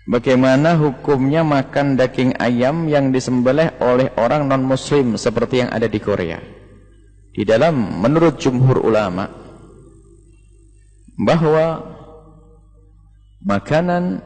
Bagaimana hukumnya makan daging ayam yang disembelih oleh orang non-muslim seperti yang ada di Korea? Di dalam menurut jumhur ulama bahwa makanan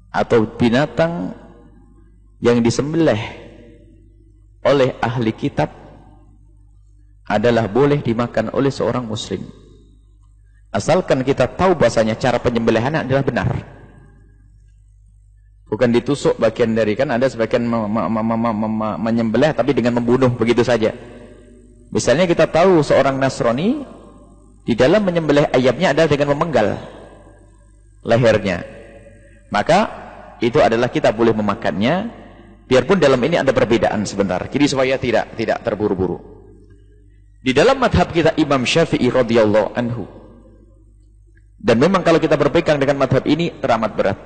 atau binatang yang disembelih oleh ahli kitab adalah boleh dimakan oleh seorang muslim, asalkan kita tahu bahasanya cara penyembelihannya adalah benar, bukan ditusuk bagian dari, kan ada sebagian menyembelih tapi dengan membunuh begitu saja. Misalnya kita tahu seorang Nasrani di dalam menyembelih ayamnya adalah dengan memenggal lehernya, maka itu adalah kita boleh memakannya, biarpun dalam ini ada perbedaan sebentar. Jadi supaya tidak terburu-buru. Di dalam madhab kita Imam Syafi'i radhiyallahu anhu, dan memang kalau kita berpegang dengan madhab ini teramat berat,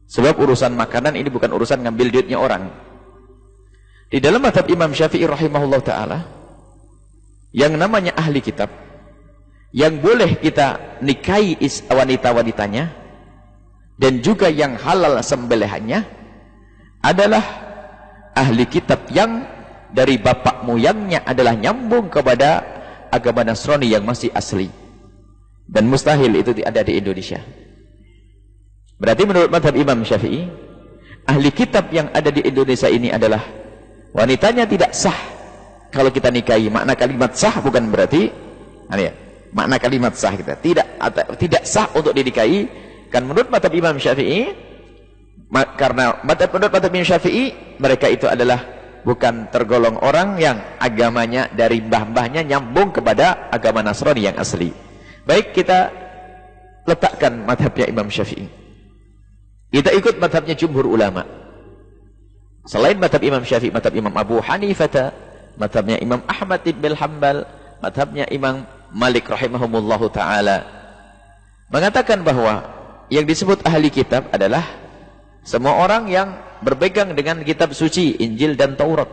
sebab urusan makanan ini bukan urusan ngambil duitnya orang. Di dalam madhab Imam Syafi'i rahimahullah ta'ala, yang namanya ahli kitab, yang boleh kita nikahi wanita-wanitanya dan juga yang halal sembelihannya adalah ahli kitab yang dari bapak moyangnya adalah nyambung kepada agama Nasrani yang masih asli, dan mustahil itu ada di Indonesia. Berarti menurut madhab Imam Syafi'i, ahli kitab yang ada di Indonesia ini adalah wanitanya tidak sah kalau kita nikahi. Makna kalimat sah bukan berarti makna kalimat sah kita tidak sah untuk dinikahi, kan menurut madhab Imam Syafi'i, karena menurut madhab Imam Syafi'i mereka itu adalah bukan tergolong orang yang agamanya dari mbah-mbahnya nyambung kepada agama Nasrani yang asli. Baik, kita letakkan madhabnya Imam Syafi'i, kita ikut madhabnya jumhur ulama. Selain madhab Imam Syafi'i, madhab Imam Abu Hanifah, madhabnya Imam Ahmad bin Hanbal, madhabnya Imam Malik rahimahumullahu ta'ala, mengatakan bahwa yang disebut ahli kitab adalah semua orang yang berpegang dengan kitab suci, Injil dan Taurat,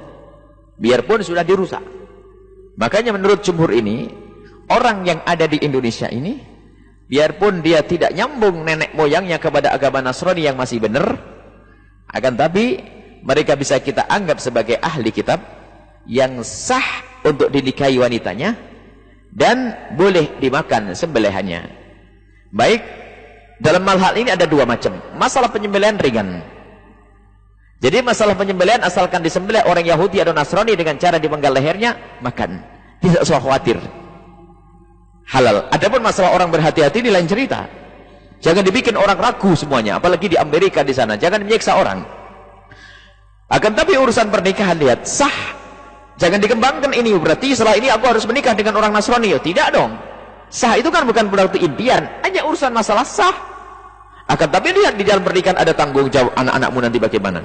biarpun sudah dirusak. Makanya menurut jumhur ini, orang yang ada di Indonesia ini, biarpun dia tidak nyambung nenek moyangnya kepada agama Nasrani yang masih benar, akan tapi mereka bisa kita anggap sebagai ahli kitab yang sah untuk dinikahi wanitanya dan boleh dimakan sembelihannya. Baik, dalam hal ini ada dua macam. Masalah penyembelihan ringan. Jadi masalah penyembelihan asalkan disembelih orang Yahudi atau Nasrani dengan cara dimenggal lehernya, makan, tidak usah khawatir, halal. Adapun masalah orang berhati-hati ini lain cerita. Jangan dibikin orang ragu semuanya, apalagi di Amerika di sana. Jangan menyiksa orang. Akan tapi urusan pernikahan, lihat sah. Jangan dikembangkan ini berarti setelah ini aku harus menikah dengan orang Nasrani. Tidak dong. Sah itu kan bukan berarti impian, hanya urusan masalah sah. Akan tapi lihat di dalam pernikahan ada tanggung jawab anak-anakmu nanti bagaimana.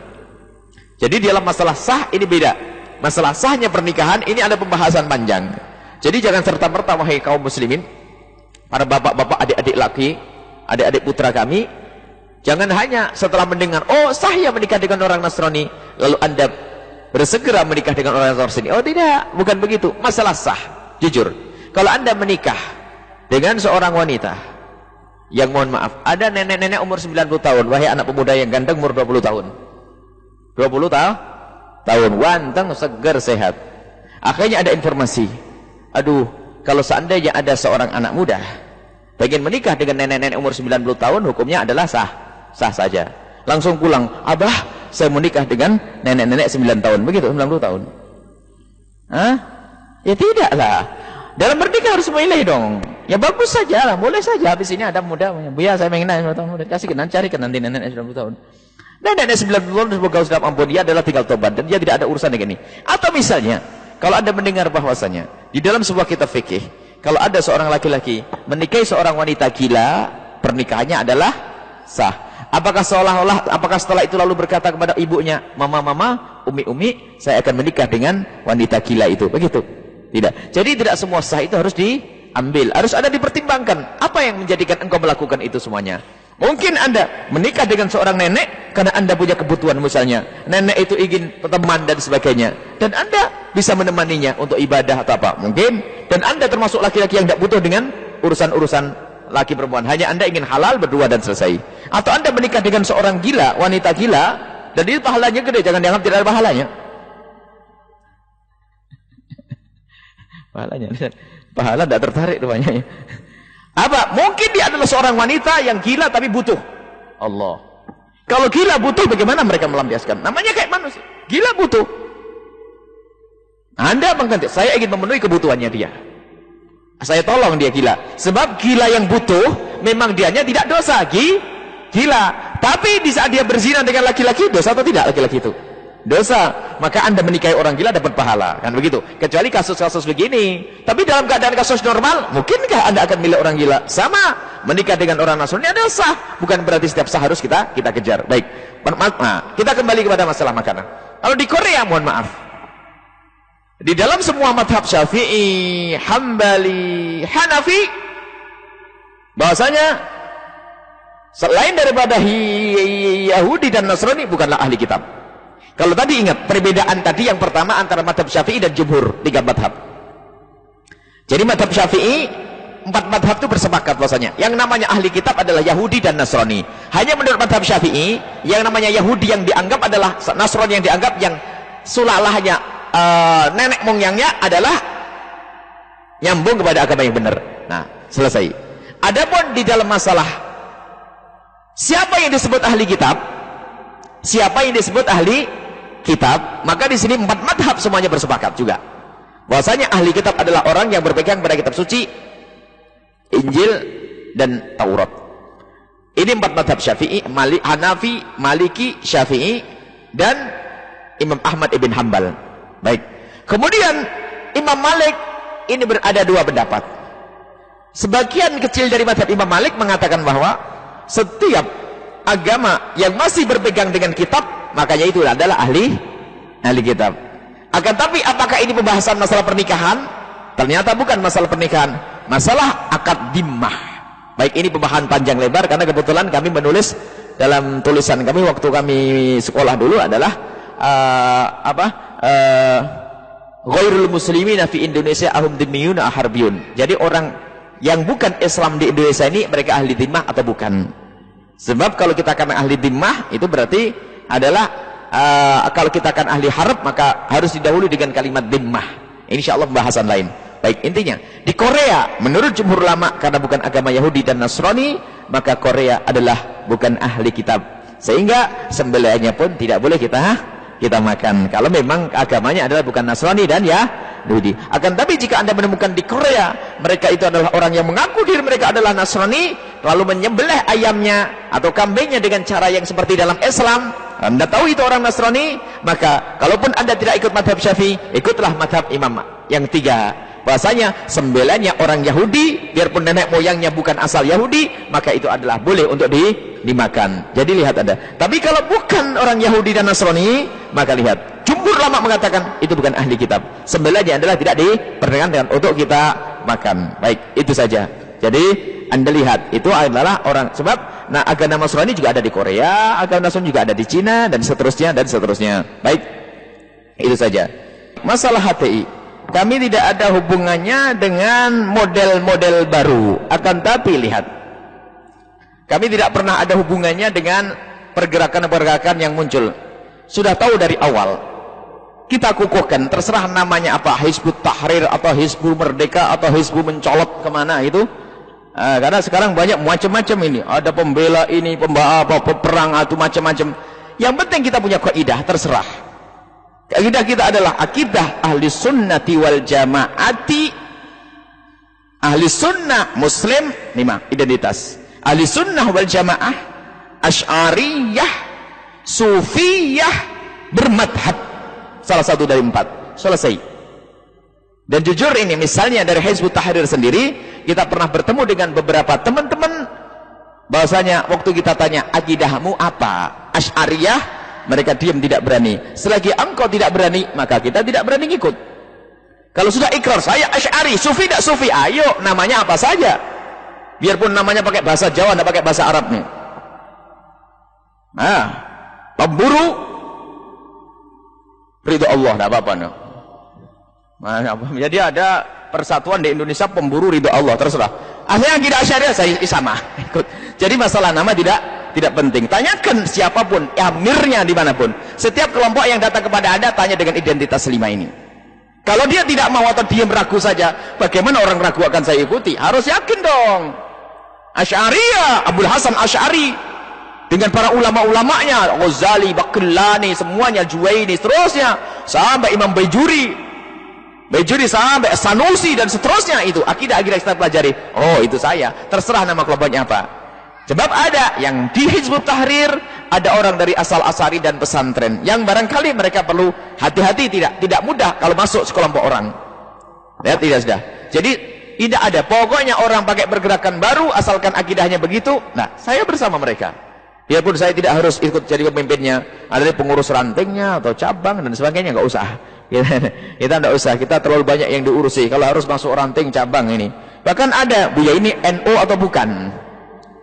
Jadi di dalam masalah sah ini beda. Masalah sahnya pernikahan ini ada pembahasan panjang. Jadi jangan serta-merta wahai kaum muslimin, para bapak-bapak, adik-adik laki, adik-adik putra kami, jangan hanya setelah mendengar, oh sah ya menikah dengan orang Nasrani, lalu anda bersegera menikah dengan orang Nasrani. Oh tidak, bukan begitu. Masalah sah, jujur, kalau anda menikah dengan seorang wanita yang, mohon maaf, ada nenek-nenek umur 90 tahun, wahai anak pemuda yang ganteng umur 20 tahun, 20 tahun, wanteng, segar, sehat. Akhirnya ada informasi, aduh, kalau seandainya ada seorang anak muda pengen menikah dengan nenek-nenek umur 90 tahun, hukumnya adalah sah saja. Langsung pulang, abah, saya menikah dengan nenek-nenek 9 tahun, begitu, 90 tahun. Hah? Ya tidaklah. Dalam bernikah harus memilih dong. Ya bagus saja lah, boleh saja. Habis ini ada muda, buya saya pengen nenek 90 tahun, kasih kenan, carikan nanti nenek 90 tahun. Nenek 90 tahun semoga sudah ampun, dia adalah tinggal tobat dan dia tidak ada urusan dengan ini. Atau misalnya, kalau anda mendengar bahwasanya di dalam sebuah kitab fikih, kalau ada seorang laki-laki menikahi seorang wanita gila, pernikahannya adalah sah. Apakah setelah itu lalu berkata kepada ibunya, mama, umi, saya akan menikah dengan wanita gila itu, begitu? Tidak. Jadi tidak semua sah itu harus diambil, harus ada dipertimbangkan. Apa yang menjadikan engkau melakukan itu semuanya? Mungkin anda menikah dengan seorang nenek karena anda punya kebutuhan, misalnya nenek itu ingin teman dan sebagainya, dan anda bisa menemaninya untuk ibadah atau apa, mungkin. Dan anda termasuk laki-laki yang tidak butuh dengan urusan-urusan laki perempuan. Hanya Anda ingin halal berdua dan selesai. Atau Anda menikah dengan seorang gila, wanita gila, dan itu pahalanya gede, jangan dianggap tidak ada pahalanya. Pahala tidak tertarik rupanya. Apa? Mungkin dia adalah seorang wanita yang gila tapi butuh. Allah. Kalau gila butuh, bagaimana mereka melampiaskan? Namanya kayak manusia. Gila butuh. Anda mengganti, saya ingin memenuhi kebutuhannya dia. Saya tolong dia gila. Sebab gila yang butuh, memang dianya tidak dosa. Gila. Tapi di saat dia berzina dengan laki-laki, dosa atau tidak laki-laki itu? Dosa. Maka Anda menikahi orang gila dapat pahala. Kan begitu. Kecuali kasus-kasus begini. Tapi dalam keadaan kasus normal, mungkinkah Anda akan milik orang gila? Sama. Menikah dengan orang Nasrani ada sah. Bukan berarti setiap sah harus kita kejar. Baik. Nah, kita kembali kepada masalah makanan. Kalau di Korea, mohon maaf. Di dalam semua madhab Syafi'i, Hambali, Hanafi, bahwasanya selain daripada Yahudi dan Nasrani bukanlah ahli kitab. Kalau tadi ingat perbedaan tadi yang pertama antara madhab Syafi'i dan Jumhur, 3 madhab. Jadi madhab Syafi'i 4 madhab itu bersepakat bahwasanya yang namanya ahli kitab adalah Yahudi dan Nasrani. Hanya menurut madhab Syafi'i yang namanya Yahudi yang dianggap adalah Nasrani yang dianggap yang sulalahnya nenek moyangnya adalah nyambung kepada agama yang benar. Nah, selesai. Adapun di dalam masalah siapa yang disebut ahli kitab, siapa yang disebut ahli kitab, maka di sini 4 madhab semuanya bersepakat juga. Bahwasanya ahli kitab adalah orang yang berpegang pada kitab suci, Injil dan Taurat. Ini 4 madhab Syafi'i, Hanafi, Maliki, Syafi'i, dan Imam Ahmad ibn Hanbal. Baik. Kemudian Imam Malik ini ada 2 pendapat. Sebagian kecil dari madhab Imam Malik mengatakan bahwa setiap agama yang masih berpegang dengan kitab, makanya itu adalah ahli kitab. Akan tapi apakah ini pembahasan masalah pernikahan? Ternyata bukan masalah pernikahan, masalah akad dhimmah. Baik, ini pembahasan panjang lebar karena kebetulan kami menulis dalam tulisan kami waktu kami sekolah dulu adalah ghairul muslimina fi Indonesia ahum dhimmiyun aharbiyun. Jadi orang yang bukan Islam di Indonesia ini mereka ahli dhimmah atau bukan? Sebab kalau kita akan ahli dhimmah itu berarti adalah kalau kita akan ahli harb maka harus didahului dengan kalimat dhimmah. Insyaallah pembahasan lain. Baik, intinya di Korea menurut jumhur ulama karena bukan agama Yahudi dan Nasrani, maka Korea adalah bukan ahli kitab. Sehingga sembelihannya pun tidak boleh kita makan kalau memang agamanya adalah bukan Nasrani dan Yahudi. Akan tapi jika Anda menemukan di Korea mereka itu adalah orang yang mengaku diri mereka adalah Nasrani, lalu menyembelih ayamnya atau kambingnya dengan cara yang seperti dalam Islam, Anda tahu itu orang Nasrani, maka kalaupun Anda tidak ikut madhab Syafi'i, ikutlah madhab Imam yang 3. Bahasanya sembelihnya orang Yahudi biarpun nenek moyangnya bukan asal Yahudi, maka itu adalah boleh untuk dimakan. Jadi lihat Anda. Tapi kalau bukan orang Yahudi dan Nasrani, maka lihat jumhur ulama mengatakan itu bukan ahli kitab. Sembelihnya adalah tidak diperkenankan untuk kita makan. Baik, itu saja. Jadi Anda lihat itu adalah orang, sebab agama Nasrani juga ada di Korea, agama Nasrani juga ada di Cina dan seterusnya dan seterusnya. Baik, itu saja. Masalah HTI kami tidak ada hubungannya dengan model-model baru. Akan tapi lihat, kami tidak pernah ada hubungannya dengan pergerakan-pergerakan yang muncul. Sudah tahu dari awal, kita kukuhkan, terserah namanya apa, Hizbut Tahrir atau Hizbul Merdeka atau Hizbul mencolot kemana itu. Karena sekarang banyak macam-macam ini, ada pembela ini, perang atau macam-macam. Yang penting kita punya kaidah, terserah. Akidah kita adalah akidah ahli sunnati wal jamaati. Ahli sunnah muslim 5 identitas. Ahli sunnah wal jamaah, Asy'ariyah, Sufiyah, bermadhab. Salah satu dari 4. Selesai. Dan jujur ini misalnya dari Hizbut Tahrir sendiri, kita pernah bertemu dengan beberapa teman-teman, bahwasanya waktu kita tanya akidahmu apa? Asy'ariyah, mereka diam, tidak berani. Selagi engkau tidak berani, maka kita tidak berani ngikut. Kalau sudah ikrar, saya Asy'ari, Sufi tidak Sufi, ayo namanya apa saja. Biarpun namanya pakai bahasa Jawa, tidak pakai bahasa Arab nih. Nah, pemburu ridho Allah, tidak apa-apa. Nah, jadi ada persatuan di Indonesia pemburu ridho Allah, terserah. Akhirnya akidah Asy'ariyah saya sama ikut. Jadi masalah nama tidak penting. Tanyakan siapapun, amirnya dimanapun. Setiap kelompok yang datang kepada Anda, tanya dengan identitas 5 ini. Kalau dia tidak mau atau diam ragu saja, bagaimana orang ragu akan saya ikuti? Harus yakin dong. Asy'ariyah, Abul Hasan Asy'ari dengan para ulama-ulamanya, Ghazali, Baqillani, semuanya, Juwaini, seterusnya, sampai Imam Baijuri sampai Sanusi dan seterusnya, itu akidah-akidah kita pelajari. Oh, itu saya. Terserah nama kelompoknya apa. Sebab ada yang di Hizbut Tahrir, ada orang dari asal Asy'ari dan pesantren yang barangkali mereka perlu hati-hati, tidak mudah kalau masuk sekelompok orang. Ya, tidak sudah. Jadi tidak ada. Pokoknya orang pakai pergerakan baru asalkan akidahnya begitu. Nah, saya bersama mereka. Biarpun saya tidak harus ikut jadi pemimpinnya, ada pengurus rantingnya atau cabang dan sebagainya, nggak usah. Kita tidak usah. Kita terlalu banyak yang diurusi. Kalau harus masuk ranting cabang ini. Bahkan ada Buya ini NU atau bukan?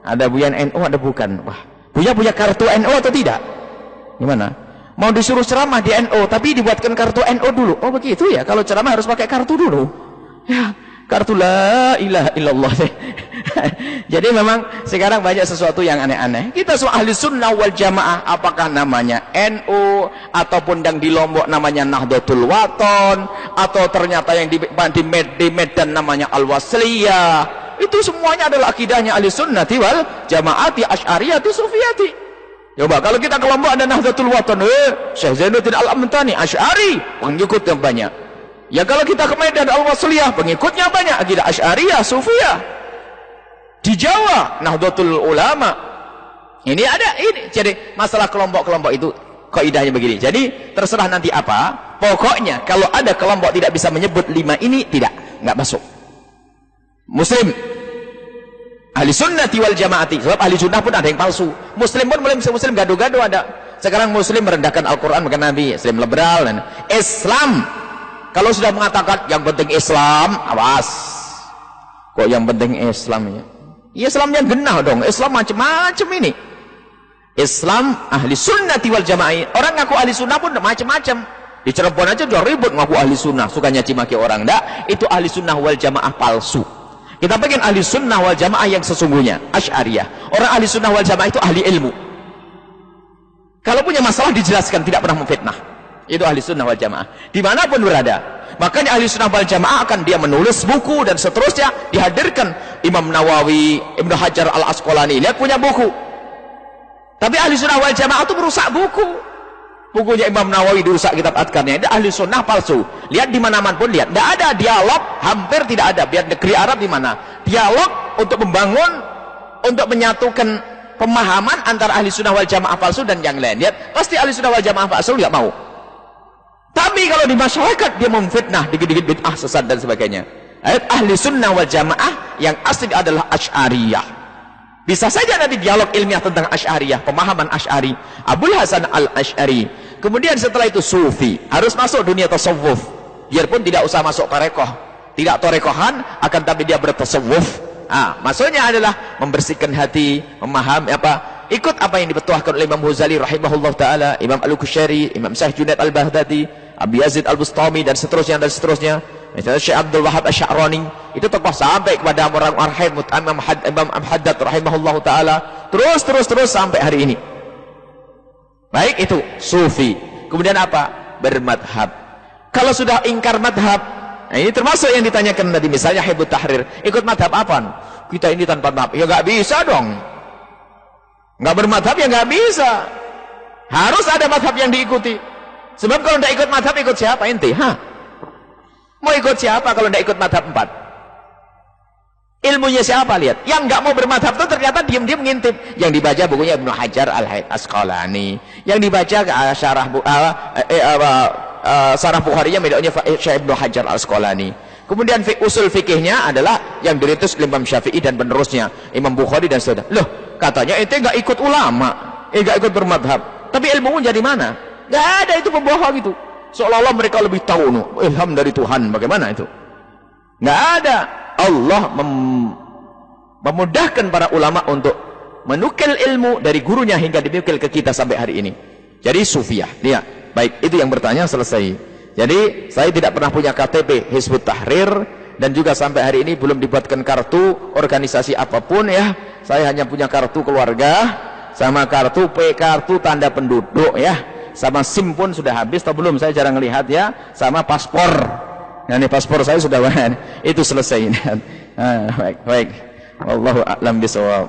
Ada Buya NU ada bukan? Wah, Buya punya kartu NU atau tidak? Gimana? Mau disuruh ceramah di NU, tapi dibuatkan kartu NU dulu. Oh begitu ya? Kalau ceramah harus pakai kartu dulu. Ya, kartu la ilaha illallah. Jadi memang sekarang banyak sesuatu yang aneh-aneh. Kita semua ahli sunnah wal jamaah, apakah namanya NU ataupun yang di Lombok namanya Nahdlatul Wathon, atau ternyata yang di Medan namanya Al-Wasliyah, itu semuanya adalah akidahnya ahli sunnati wal jamaati asy'ariyati sufiyati. Coba kalau kita ke Lombok ada Nahdlatul Wathon, Syekh Zainuddin Al-Amtani Asy'ari, pengikutnya banyak. Ya kalau kita ke Medan Al-Wasliyah, pengikutnya banyak, akidah Asy'ariyah Sufiyah. Di Jawa Nahdlatul Ulama. Ini ada ini. Jadi masalah kelompok-kelompok itu kaidahnya begini. Jadi terserah nanti apa. Pokoknya kalau ada kelompok tidak bisa menyebut 5 ini, enggak masuk. Muslim ahli sunnati wal jamaati. Sebab ahli sunnah pun ada yang palsu. Muslim pun muslim gaduh-gaduh ada. Sekarang Muslim merendahkan Al-Quran bukan Nabi. Muslim liberal dan Islam. Kalau sudah mengatakan yang penting Islam, awas. Kok yang penting Islam ya? Islam yang genah dong. Islam macam-macam ini. Islam ahli sunnati wal jamaah. Orang ngaku ahli sunnah pun macam-macam. Di Cirebon aja udah ribut ngaku ahli sunnah, sukanya cimaki orang. Enggak, itu ahli sunnah wal jamaah palsu. Kita pengen ahli sunnah wal jamaah yang sesungguhnya, Asy'ariyah. Orang ahli sunnah wal jamaah itu ahli ilmu. Kalau punya masalah dijelaskan, tidak pernah memfitnah. Itu ahli sunnah wal jamaah. Dimanapun berada. Makanya ahli sunnah wal jamaah akan dia menulis buku dan seterusnya, dihadirkan Imam Nawawi, Ibnu Hajar Al-Asqalani, lihat punya buku. Tapi ahli sunnah wal jamaah itu merusak buku. Bukunya Imam Nawawi dirusak kitab adkarnya. Itu ahli sunnah palsu. Lihat di mana-mana pun lihat. Tidak ada dialog, hampir tidak ada. Biar negeri Arab di mana? Dialog untuk membangun, untuk menyatukan pemahaman antara ahli sunnah wal jamaah palsu dan yang lain. Lihat, pasti ahli sunnah wal jamaah palsu tidak mau. Tapi kalau di masyarakat dia memfitnah, dikit-dikit bid'ah, sesat dan sebagainya. Ahli sunnah wal jamaah yang asli adalah Asy'ariyah. Bisa saja nanti dialog ilmiah tentang Asy'ariyah, pemahaman Asy'ari, Abul Hasan Al-Asy'ari. Kemudian setelah itu Sufi, harus masuk dunia tasawuf. Biarpun tidak usah masuk tarekoh, tidak tarekohan, akan tapi dia bertasawuf. Maksudnya adalah membersihkan hati, memahami ikut apa yang dipetuahkan oleh Imam Ghazali rahimahullah taala, Imam Al-Qushayri, Imam Syekh Junaid Al-Baghdadi, Abi Yazid Al-Bustami dan seterusnya. Misalnya Syekh Abdul Wahab Asy-Sya'rani, itu tokoh sampai kepada orang marhum Imam Haddad rahimahullah taala, terus sampai hari ini. Baik, itu Sufi. Kemudian apa? Bermadhab. Kalau sudah ingkar madhab, ini termasuk yang ditanyakan tadi, misalnya Hizbut Tahrir, ikut madhab apaan? Kita ini tanpa madhab, ya nggak bisa dong. Nggak bermadhab ya nggak bisa. Harus ada madhab yang diikuti. Sebab kalau tidak ikut madhab, ikut siapa ente? Mau ikut siapa kalau tidak ikut madhab 4? Ilmunya siapa? Lihat. Yang nggak mau bermadhab itu ternyata diam-diam ngintip. Yang dibaca bukunya Ibnu Hajar Al-Asqalani. Yang dibaca Sarah Bukharinya medoknya Syekh Ibnu Hajar Al-Asqalani. Kemudian usul fikihnya adalah yang dirintis Imam Syafi'i dan penerusnya, Imam Bukhari dan seterusnya. Loh, katanya ente nggak ikut ulama, nggak ikut bermadhab. Tapi ilmumu jadi mana? Nggak ada, itu pembohong itu. Seolah-olah mereka lebih tahu ilham dari Tuhan. Bagaimana itu? Nggak ada. Allah memudahkan para ulama untuk menukil ilmu dari gurunya hingga dinukil ke kita sampai hari ini. Jadi Sufiyah. Baik, itu yang bertanya selesai. Jadi saya tidak pernah punya KTP Hizbut Tahrir Dan juga sampai hari ini belum dibuatkan kartu organisasi apapun ya. Saya hanya punya kartu keluarga sama kartu kartu tanda penduduk ya. Sama SIM pun sudah habis atau belum, saya jarang lihat ya. Sama paspor. Nah, ini paspor saya sudah itu selesai. Baik. Wallahu a'lam bishawab.